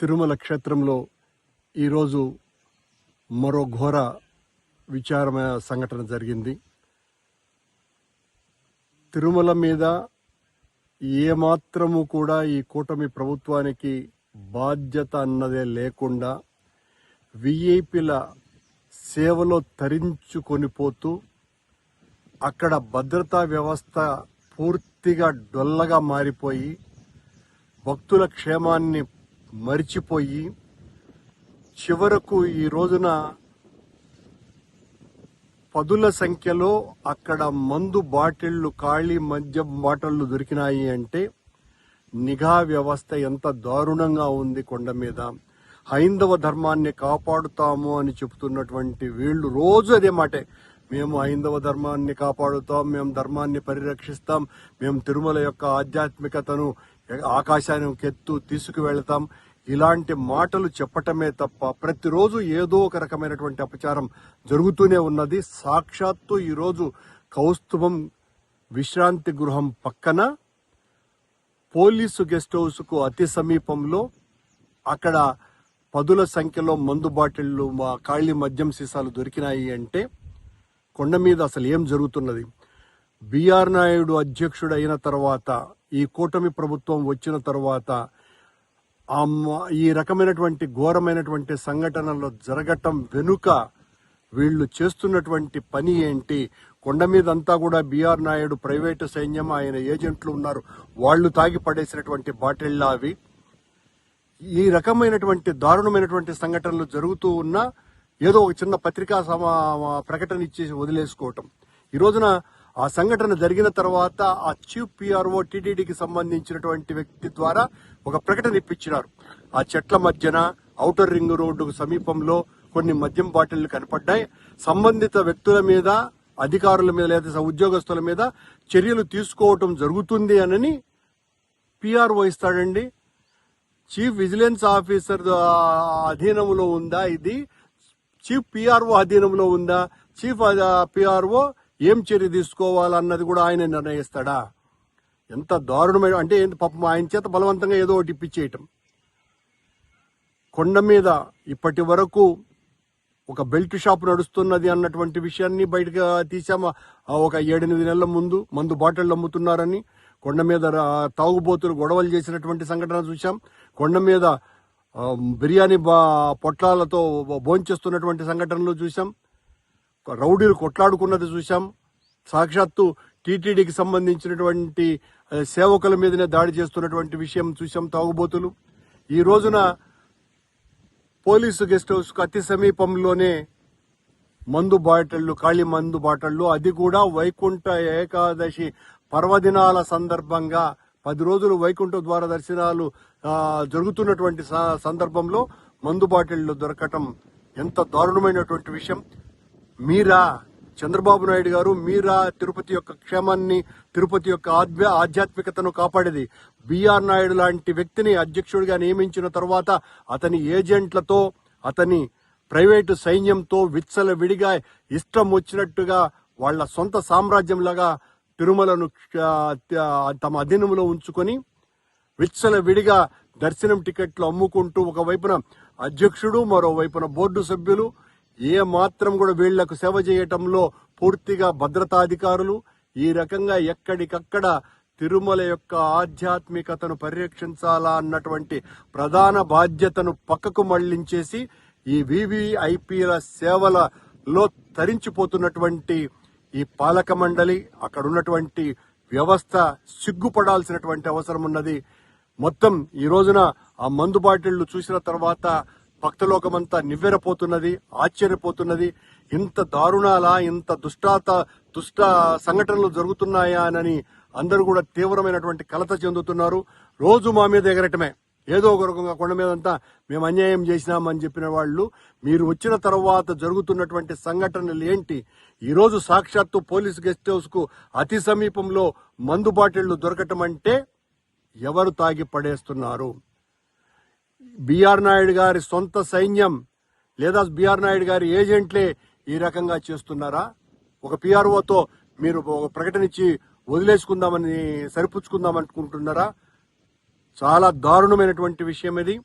తిరుమల క్షేత్రంలో ఈరోజు మరో ఘోర విచారమైన సంఘటన జరిగింది. తిరుమల మీద ఏమాత్రము కూడా ఈ కూటమి ప్రభుత్వానికి బాధ్యత అన్నదే లేకుండా విఐపీల సేవలో తరించుకొని పోతూ అక్కడ భద్రతా వ్యవస్థ పూర్తిగా డొల్లగా మారిపోయి భక్తుల క్షేమాన్ని మరిచిపోయి చివరకు ఈ రోజున పదుల సంఖ్యలో అక్కడ మందు బాటిళ్లు, ఖాళీ మద్యం బాటిళ్లు దొరికినాయి అంటే నిఘా వ్యవస్థ ఎంత దారుణంగా ఉంది. కొండ మీద హైందవ ధర్మాన్ని కాపాడుతాము అని చెబుతున్నటువంటి వీళ్ళు రోజు అదే మాటే, మేము హైందవ ధర్మాన్ని కాపాడుతాం, మేము ధర్మాన్ని పరిరక్షిస్తాం, మేము తిరుమల యొక్క ఆధ్యాత్మికతను ఆకాశానికి తీసుకువెళ్తాం. ఇలాంటి మాటలు చెప్పటమే తప్ప ప్రతిరోజు ఏదో ఒక రకమైనటువంటి అపచారం జరుగుతూనే ఉన్నది. సాక్షాత్తు ఈరోజు కౌస్తుభం విశ్రాంతి గృహం పక్కన పోలీసు గెస్ట్ హౌస్ కు అతి సమీపంలో అక్కడ పదుల సంఖ్యలో మందు బాటిళ్లు, ఖాళీ మద్యం సీసాలు దొరికినాయి అంటే కొండ మీద అసలు ఏం జరుగుతున్నది? బిఆర్ నాయుడు అధ్యక్షుడు అయిన తర్వాత, ఈ కూటమి ప్రభుత్వం వచ్చిన తర్వాత ఈ రకమైనటువంటి ఘోరమైనటువంటి సంఘటనలు జరగటం వెనుక వీళ్ళు చేస్తున్నటువంటి పని ఏంటి? కొండ మీద అంతా కూడా బిఆర్ నాయుడు ప్రైవేటు సైన్యం, ఆయన ఏజెంట్లు ఉన్నారు, వాళ్ళు తాగి పడేసినటువంటి బాటిళ్ల అవి. ఈ రకమైనటువంటి దారుణమైనటువంటి సంఘటనలు జరుగుతూ ఉన్నా ఏదో ఒక చిన్న పత్రికా ప్రకటన ఇచ్చేసి వదిలేసుకోవటం. ఈ రోజున ఆ సంఘటన జరిగిన తర్వాత ఆ చీఫ్ పిఆర్ఓ టీటీడీకి సంబంధించినటువంటి వ్యక్తి ద్వారా ఒక ప్రకటన ఇప్పించినారు. ఆ చెట్ల మధ్యన ఔటర్ రింగ్ రోడ్డుకు సమీపంలో కొన్ని మద్యం బాటిళ్లు కనపడ్డాయి, సంబంధిత వ్యక్తుల మీద, అధికారుల మీద లేదా ఉద్యోగస్తుల మీద చర్యలు తీసుకోవటం జరుగుతుంది అని పిఆర్ఓ ఇస్తాడండి. చీఫ్ విజిలెన్స్ ఆఫీసర్ అధీనంలో ఉందా ఇది? చీఫ్ పిఆర్ఓ అధీనంలో ఉందా? చీఫ్ పిఆర్ఓ ఏం చర్య తీసుకోవాలన్నది కూడా ఆయన నిర్ణయిస్తాడా? ఎంత దారుణమైన అంటే పాపం ఆయన చేత బలవంతంగా ఏదో ఒకటి ఇప్పించేయటం. కొండ మీద ఇప్పటి వరకు ఒక బెల్ట్ షాప్ నడుస్తున్నది అన్నటువంటి విషయాన్ని బయటకు తీసాము. ఒక 7-8 నెలల ముందు మందు బాటిళ్లు అమ్ముతున్నారని కొండ మీద తాగుబోతులు గొడవలు చేసినటువంటి సంఘటన చూసాం. కొండ మీద బిర్యానీ పొట్లాలతో భోంచేస్తున్నటువంటి సంఘటనలు చూసాం. రౌడీలు కొట్లాడుకున్నది చూసాం. సాక్షాత్తు టీటీడీకి సంబంధించినటువంటి సేవకుల మీదనే దాడి చేస్తున్నటువంటి విషయం చూసాం. తాగుబోతులు ఈ రోజున పోలీసు గెస్ట్ హౌస్ కు అతి సమీపంలోనే మందు బాటిళ్లు, ఖాళీ మందు బాటిళ్లు, అది కూడా వైకుంఠ ఏకాదశి పర్వదినాల సందర్భంగా 10 రోజులు వైకుంఠ ద్వార దర్శనాలు జరుగుతున్నటువంటి సందర్భంలో మందు బాటిళ్లు దొరకటం ఎంత దారుణమైనటువంటి విషయం. మీరా చంద్రబాబు నాయుడు గారు, మీరా తిరుపతి యొక్క క్షేమాన్ని, తిరుపతి యొక్క ఆధ్యాత్మికతను కాపాడేది? బిఆర్ నాయుడు లాంటి వ్యక్తిని అధ్యక్షుడిగా నియమించిన తర్వాత అతని ఏజెంట్లతో, అతని ప్రైవేటు సైన్యంతో విచ్చలవిడిగా ఇష్టం వచ్చినట్టుగా వాళ్ల సొంత సామ్రాజ్యంలాగా తిరుమలను తమ అధీనంలో ఉంచుకొని విచ్చలవిడిగా దర్శనం టికెట్లు అమ్ముకుంటూ ఒకవైపున అధ్యక్షుడు, మరోవైపున బోర్డు సభ్యులు ఏ మాత్రం కూడా వీళ్లకు సేవ చేయటంలో పూర్తిగా భద్రతాధికారులు ఈ రకంగా ఎక్కడికక్కడ తిరుమల యొక్క ఆధ్యాత్మికతను పరిరక్షించాలా అన్నటువంటి ప్రధాన బాధ్యతను పక్కకు మళ్లించేసి ఈ వివిఐపీల సేవలలో తరించిపోతున్నటువంటి ఈ పాలక మండలి, అక్కడ ఉన్నటువంటి వ్యవస్థ సిగ్గుపడాల్సినటువంటి అవసరం ఉన్నది. మొత్తం ఈ రోజున ఆ మందు బాటిళ్లు చూసిన తర్వాత భక్తలోకమంతా నివ్వెరపోతున్నది, ఆశ్చర్యపోతున్నది. ఇంత దారుణాలా, ఇంత దుష్ట సంఘటనలు జరుగుతున్నాయా అని అందరూ కూడా తీవ్రమైనటువంటి కలత చెందుతున్నారు. రోజు మా మీద ఎగరటమే, ఏదో ఒక రకంగా కొండ మీదంతా మేము అన్యాయం చేసినామని చెప్పిన వాళ్ళు, మీరు వచ్చిన తర్వాత జరుగుతున్నటువంటి సంఘటనలు ఏంటి? ఈరోజు సాక్షాత్తు పోలీసు గెస్ట్ హౌస్ కు అతి సమీపంలో మందు బాటిళ్లు దొరకటం అంటే ఎవరు తాగి పడేస్తున్నారు? బిఆర్ నాయుడు గారి సొంత సైన్యం లేదా బిఆర్ నాయుడు గారి ఏజెంట్లే ఈ రకంగా చేస్తున్నారా? ఒక పిఆర్ఓతో మీరు ఒక ప్రకటన ఇచ్చి వదిలేసుకుందామని, సరిపుచ్చుకుందామనుకుంటున్నారా? చాలా దారుణమైనటువంటి విషయం ఇది.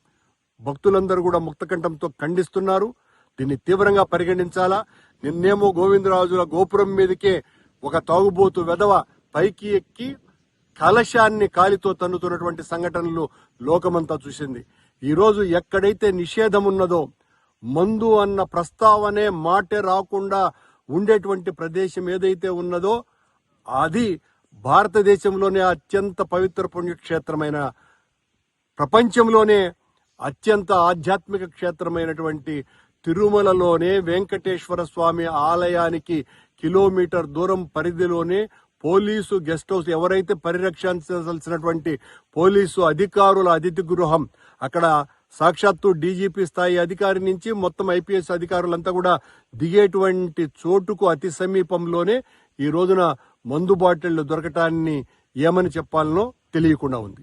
భక్తులందరూ కూడా ముక్తకంఠంతో ఖండిస్తున్నారు. దీన్ని తీవ్రంగా పరిగణించాలా. నిన్నేమో గోవిందరాజుల గోపురం మీదకే ఒక తాగుబోతు వెధవ పైకి ఎక్కి కలశాన్ని కాలితో తన్నుతున్నటువంటి సంఘటనలు లోకమంతా చూసింది. ఈరోజు ఎక్కడైతే నిషేధం ఉన్నదో, మందు అన్న ప్రస్తావనే మాటే రాకుండా ఉండేటువంటి ప్రదేశం ఏదైతే ఉన్నదో అది భారతదేశంలోనే అత్యంత పవిత్ర పుణ్యక్షేత్రమైన, ప్రపంచంలోనే అత్యంత ఆధ్యాత్మిక క్షేత్రమైనటువంటి తిరుమలలోనే వెంకటేశ్వర స్వామి ఆలయానికి కిలోమీటర్ దూరం పరిధిలోనే పోలీసు గెస్ట్ హౌస్, ఎవరైతే పరిరక్షించాల్సినటువంటి పోలీసు అధికారుల అతిథి గృహం, అక్కడ సాక్షాత్తు డీజీపీ స్థాయి అధికారి నుంచి మొత్తం ఐపీఎస్ అధికారులంతా కూడా దిగేటువంటి చోటుకు అతి సమీపంలోనే ఈ రోజున మందు బాటిళ్లు దొరకటాన్ని ఏమని చెప్పాలనో తెలియకుండా ఉంది.